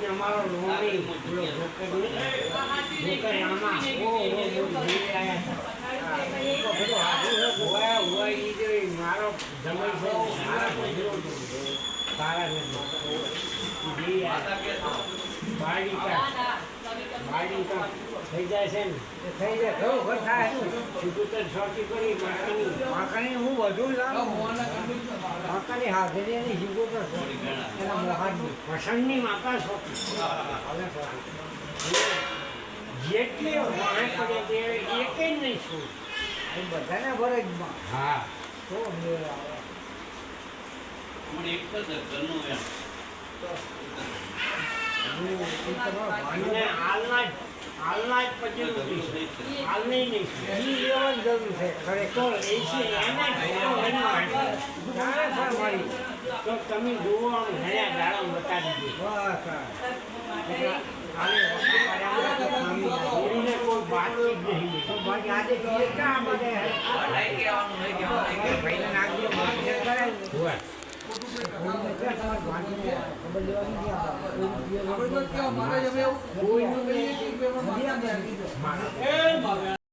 અમારો લોણી પેલો જોકર આમાં મારો જમાઈ છે મારા ભજરો સારા નથી બાળી થઈ જાય છે ને થઈ જાય ઘણું ઘર થાય સિકુતર શોર્ટી કરી માકાની હું બધું માકાની હાજરીની સિકુતર એના મોહાની પસંદની માકા શોર્ટી જેટલી વાણે પડે તે એક જ નહીં છું એ બધાને ફરજમાં હા તો મેળ આવે એક જ ઘરનું એમ હાલના જ પછી હાલની નહીં લેવાની જરૂર છે ખરેખર તો તમે જુઓ ઘણા ગાળો બતાવી દીધો કોઈ બાકી જ નહીં બાકી આજે ક્યાં બધા કોઈ